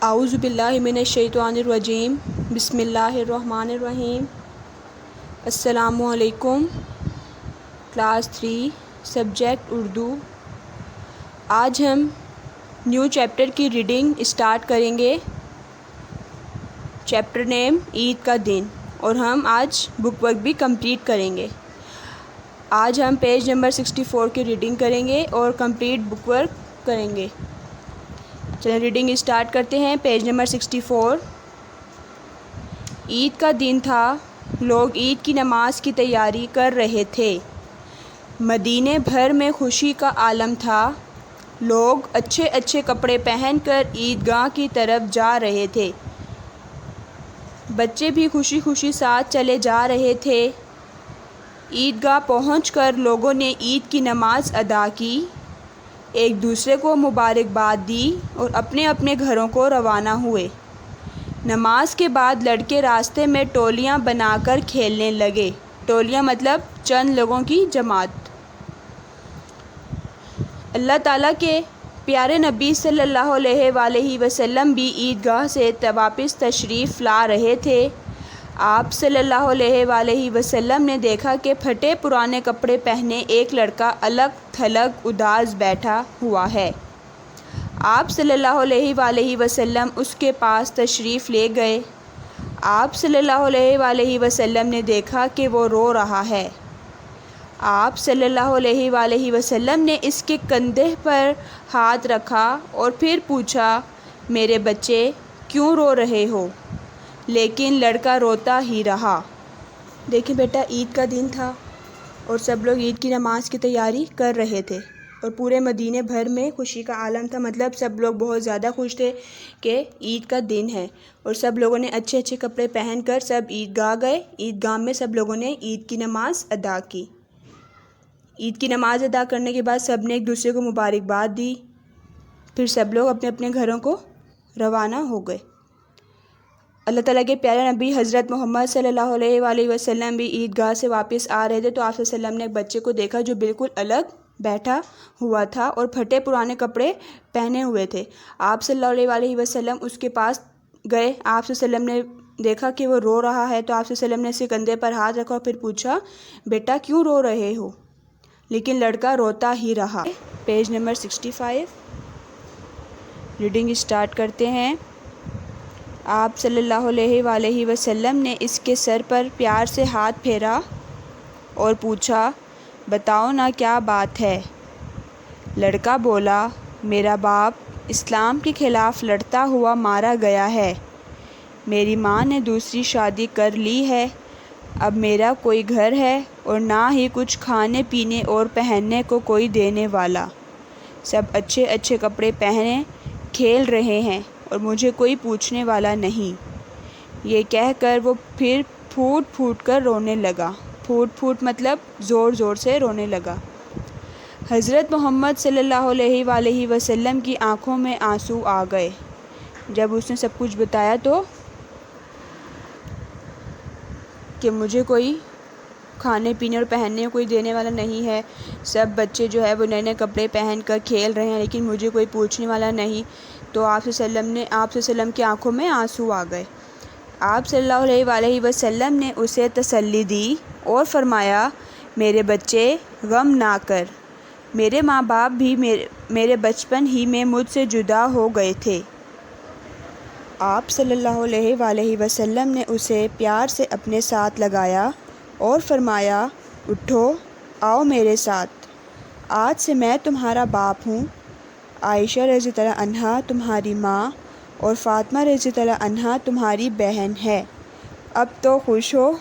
اعوذ باللہ من الشیطان الرجیم بسم اللہ الرحمن الرحیم۔ السلام علیکم۔ Class 3 subject Urdu. آج ہم نیو چیپٹر کی ریڈنگ اسٹارٹ کریں گے۔ چیپٹر نیم عید کا دن، اور ہم آج بک ورک بھی کمپلیٹ کریں گے۔ آج ہم پیج نمبر 64 کی ریڈنگ کریں گے اور کمپلیٹ بک ورک کریں گے۔ چلیں ریڈنگ اسٹارٹ کرتے ہیں۔ Page number 64۔ عید کا دن تھا، لوگ عید کی نماز کی تیاری کر رہے تھے۔ مدینے بھر میں خوشی کا عالم تھا، لوگ اچھے اچھے کپڑے پہن کر عیدگاہ کی طرف جا رہے تھے۔ بچے بھی خوشی خوشی ساتھ چلے جا رہے تھے۔ عیدگاہ پہنچ کر لوگوں نے عید کی نماز ادا کی، ایک دوسرے کو مبارکباد دی اور اپنے اپنے گھروں کو روانہ ہوئے۔ نماز کے بعد لڑکے راستے میں ٹولیاں بنا کر کھیلنے لگے۔ ٹولیاں مطلب چند لوگوں کی جماعت۔ اللہ تعالیٰ کے پیارے نبی صلی اللہ علیہ وآلہ وسلم بھی عیدگاہ سے واپس تشریف لا رہے تھے۔ آپ صلی اللہ علیہ وآلہ وسلم نے دیکھا کہ پھٹے پرانے کپڑے پہنے ایک لڑکا الگ تھلگ اداس بیٹھا ہوا ہے۔ آپ صلی اللہ علیہ وآلہ وسلم اس کے پاس تشریف لے گئے۔ آپ صلی اللہ علیہ وآلہ وسلم نے دیکھا کہ وہ رو رہا ہے۔ آپ صلی اللہ علیہ وآلہ وسلم نے اس کے کندھے پر ہاتھ رکھا اور پھر پوچھا، میرے بچے کیوں رو رہے ہو؟ لیکن لڑکا روتا ہی رہا۔ دیکھیں بیٹا، عید کا دن تھا اور سب لوگ عید کی نماز کی تیاری کر رہے تھے، اور پورے مدینے بھر میں خوشی کا عالم تھا، مطلب سب لوگ بہت زیادہ خوش تھے کہ عید کا دن ہے، اور سب لوگوں نے اچھے اچھے کپڑے پہن کر سب عیدگاہ گئے۔ عیدگاہ میں سب لوگوں نے عید کی نماز ادا کی۔ عید کی نماز ادا کرنے کے بعد سب نے ایک دوسرے کو مبارکباد دی، پھر سب لوگ اپنے اپنے گھروں کو روانہ ہو گئے۔ اللہ تعالیٰ کے پیارے نبی حضرت محمد صلی اللہ علیہ وآلہ وسلم بھی عیدگاہ سے واپس آ رہے تھے، تو آپ صلی اللہ علیہ وسلم نے ایک بچے کو دیکھا جو بالکل الگ بیٹھا ہوا تھا اور پھٹے پرانے کپڑے پہنے ہوئے تھے۔ آپ صلی اللہ علیہ وآلہ وسلم اس کے پاس گئے۔ آپ صلی اللہ علیہ وسلم نے دیکھا کہ وہ رو رہا ہے، تو آپ صلی اللہ علیہ وسلم نے اس کے کندھے پر ہاتھ رکھا اور پھر پوچھا، بیٹا کیوں رو رہے ہو؟ لیکن لڑکا روتا ہی رہا۔ پیج نمبر 65 ریڈنگ اسٹارٹ کرتے ہیں۔ آپ صلی اللہ علیہ وآلہ وسلم نے اس کے سر پر پیار سے ہاتھ پھیرا اور پوچھا، بتاؤ نا کیا بات ہے؟ لڑکا بولا، میرا باپ اسلام کے خلاف لڑتا ہوا مارا گیا ہے، میری ماں نے دوسری شادی کر لی ہے، اب میرا کوئی گھر ہے اور نہ ہی کچھ کھانے پینے اور پہننے کو کوئی دینے والا، سب اچھے اچھے کپڑے پہنے کھیل رہے ہیں اور مجھے کوئی پوچھنے والا نہیں۔ یہ کہہ کر وہ پھر پھوٹ پھوٹ کر رونے لگا۔ پھوٹ پھوٹ مطلب زور زور سے رونے لگا۔ حضرت محمد صلی اللہ علیہ وآلہ وسلم کی آنکھوں میں آنسو آ گئے۔ جب اس نے سب کچھ بتایا تو کہ مجھے کوئی کھانے پینے اور پہننے کو کوئی دینے والا نہیں ہے، سب بچے جو ہے وہ نئے نئے کپڑے پہن کر کھیل رہے ہیں، لیکن مجھے کوئی پوچھنے والا نہیں، تو آپ صلی اللہ علیہ وسلم کی آنکھوں میں آنسو آ گئے۔ آپ صلی اللہ علیہ وآلہ وسلم نے اسے تسلی دی اور فرمایا، میرے بچے غم نہ کر، میرے ماں باپ بھی میرے بچپن ہی میں مجھ سے جدا ہو گئے تھے۔ آپ صلی اللہ علیہ وآلہ وسلم نے اسے پیار سے اپنے ساتھ لگایا اور فرمایا، اٹھو، آؤ میرے ساتھ، آج سے میں تمہارا باپ ہوں، عائشہ رضی اللہ عنہا تمہاری ماں اور فاطمہ رضی اللہ عنہا تمہاری بہن ہے، اب تو خوش ہو؟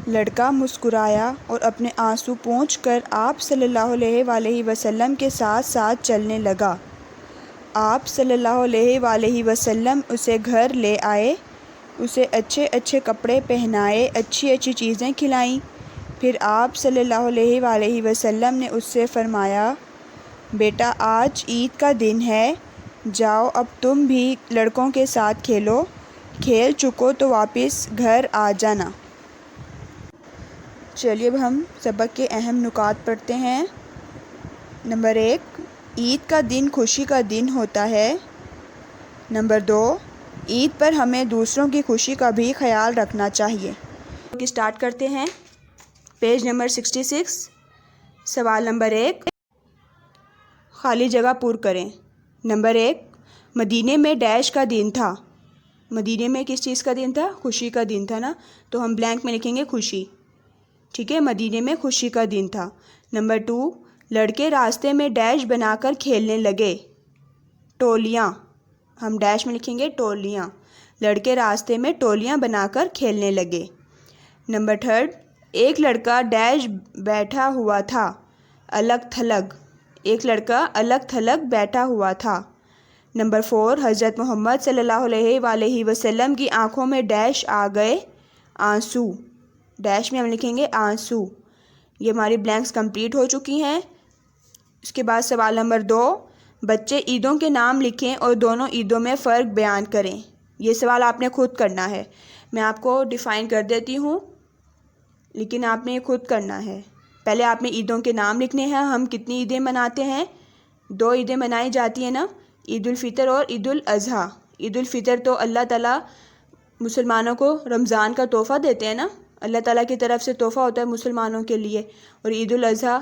لڑکا مسکرایا اور اپنے آنسو پونچھ کر آپ صلی اللہ علیہ وآلہ وسلم کے ساتھ ساتھ چلنے لگا۔ آپ صلی اللہ علیہ وآلہ وسلم اسے گھر لے آئے، اسے اچھے اچھے کپڑے پہنائے، اچھی اچھی چیزیں کھلائیں، پھر آپ صلی اللہ علیہ وآلہ وسلم نے اس سے فرمایا، بیٹا آج عید کا دن ہے، جاؤ اب تم بھی لڑکوں کے ساتھ کھیلو، کھیل چکو تو واپس گھر آ جانا۔ چلیے اب ہم سبق کے اہم نکات پڑھتے ہیں۔ نمبر 1، عید کا دن خوشی کا دن ہوتا ہے۔ نمبر 2، عید پر ہمیں دوسروں کی خوشی کا بھی خیال رکھنا چاہیے۔ اسٹارٹ کرتے ہیں۔ پیج نمبر 66، سوال نمبر 1، خالی جگہ پر کریں۔ نمبر 1، مدینے میں ڈیش کا دن تھا۔ مدینے میں کس چیز کا دن تھا؟ خوشی کا دن تھا نا، تو ہم بلینک میں لکھیں گے خوشی، ٹھیک ہے، مدینے میں خوشی کا دن تھا۔ نمبر 2، لڑکے راستے میں ڈیش بنا کر کھیلنے لگے۔ ٹولیاں، ہم ڈیش میں لکھیں گے ٹولیاں، لڑکے راستے میں ٹولیاں بنا کر کھیلنے لگے۔ نمبر 3، ایک لڑکا ڈیش بیٹھا ہوا تھا، الگ تھلگ۔ ایک لڑکا الگ تھلگ بیٹھا ہوا تھا۔ نمبر 4، حضرت محمد صلی اللہ علیہ وآلہ وسلم کی آنکھوں میں ڈیش آ گئے، آنسو۔ ڈیش میں ہم لکھیں گے آنسو۔ یہ ہماری بلینکس کمپلیٹ ہو چکی ہیں۔ اس کے بعد سوال نمبر 2، بچے عیدوں کے نام لکھیں اور دونوں عیدوں میں فرق بیان کریں۔ یہ سوال آپ نے خود کرنا ہے، میں آپ کو ڈیفائن کر دیتی ہوں، لیکن آپ نے یہ خود کرنا ہے۔ پہلے آپ نے عیدوں کے نام لکھنے ہیں۔ ہم کتنی عیدیں مناتے ہیں؟ 2 عیدیں منائی جاتی ہیں نا، عید الفطر اور عید الاضحیٰ۔ عید الفطر تو اللہ تعالیٰ مسلمانوں کو رمضان کا تحفہ دیتے ہیں نا، اللہ تعالیٰ کی طرف سے تحفہ ہوتا ہے مسلمانوں کے لیے۔ اور عید الاضحیٰ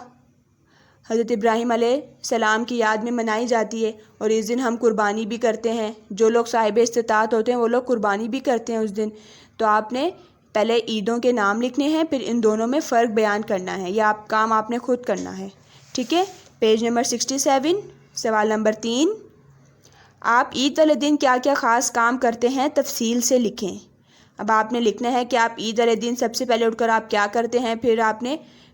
حضرت ابراہیم علیہ السلام کی یاد میں منائی جاتی ہے، اور اس دن ہم قربانی بھی کرتے ہیں۔ جو لوگ صاحب استطاعت ہوتے ہیں وہ لوگ قربانی بھی کرتے ہیں اس دن۔ تو آپ نے پہلے عیدوں کے نام لکھنے ہیں، پھر ان دونوں میں فرق بیان کرنا ہے۔ یہ کام آپ نے خود کرنا ہے، ٹھیک ہے۔ پیج نمبر 67، سوال نمبر 3، آپ عید والے دن کیا کیا خاص کام کرتے ہیں تفصیل سے لکھیں۔ اب آپ نے لکھنا ہے کہ آپ عید والے دن سب سے پہلے اٹھ کر آپ کیا کرتے ہیں،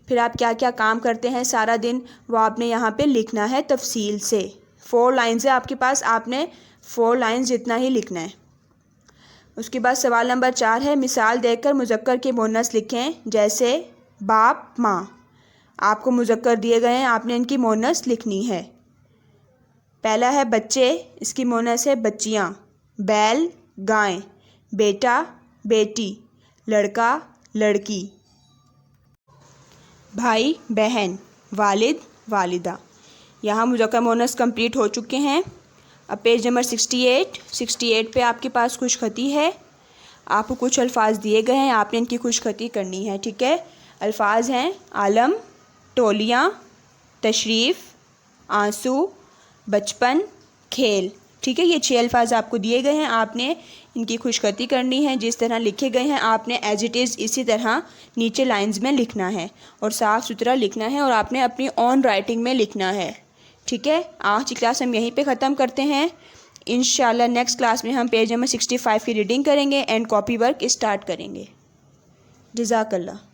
پھر آپ کیا کیا کام کرتے ہیں سارا دن، وہ آپ نے یہاں پہ لکھنا ہے تفصیل سے۔ 4 لائنز ہے آپ کے پاس، آپ نے 4 لائنز جتنا ہی لکھنا ہے۔ اس کے بعد سوال نمبر 4 ہے، مثال دیکھ کر مذکر کے مؤنث لکھیں، جیسے باپ، ماں۔ آپ کو مذکر دیے گئے ہیں، آپ نے ان کی مؤنث لکھنی ہے۔ پہلا ہے بچے، اس کی مؤنث ہے بچیاں۔ بیل، گائیں۔ بیٹا، بیٹی۔ لڑکا، لڑکی۔ بھائی، بہن۔ والد، والدہ۔ یہاں مذکر مؤنث کمپلیٹ ہو چکے ہیں۔ اب پیج نمبر 68 پہ آپ کے پاس خوش خطی ہے۔ آپ کو کچھ الفاظ دیے گئے ہیں، آپ نے ان کی خوش خطی کرنی ہے، ٹھیک ہے۔ الفاظ ہیں عالم، ٹولیاں، تشریف، آنسو، بچپن، کھیل، ٹھیک ہے۔ یہ 6 الفاظ آپ کو دیے گئے ہیں، آپ نے ان کی خوش خطی کرنی ہے۔ جس طرح لکھے گئے ہیں آپ نے ایز اٹ از اسی طرح نیچے لائنز میں لکھنا ہے، اور صاف ستھرا لکھنا ہے، اور آپ نے اپنی اون رائٹنگ میں لکھنا ہے، ٹھیک ہے۔ آج کی کلاس ہم یہیں پہ ختم کرتے ہیں۔ انشاءاللہ نیکسٹ کلاس میں ہم پیج نمبر 65 کی ریڈنگ کریں گے اینڈ کاپی ورک اسٹارٹ کریں گے۔ جزاک اللہ۔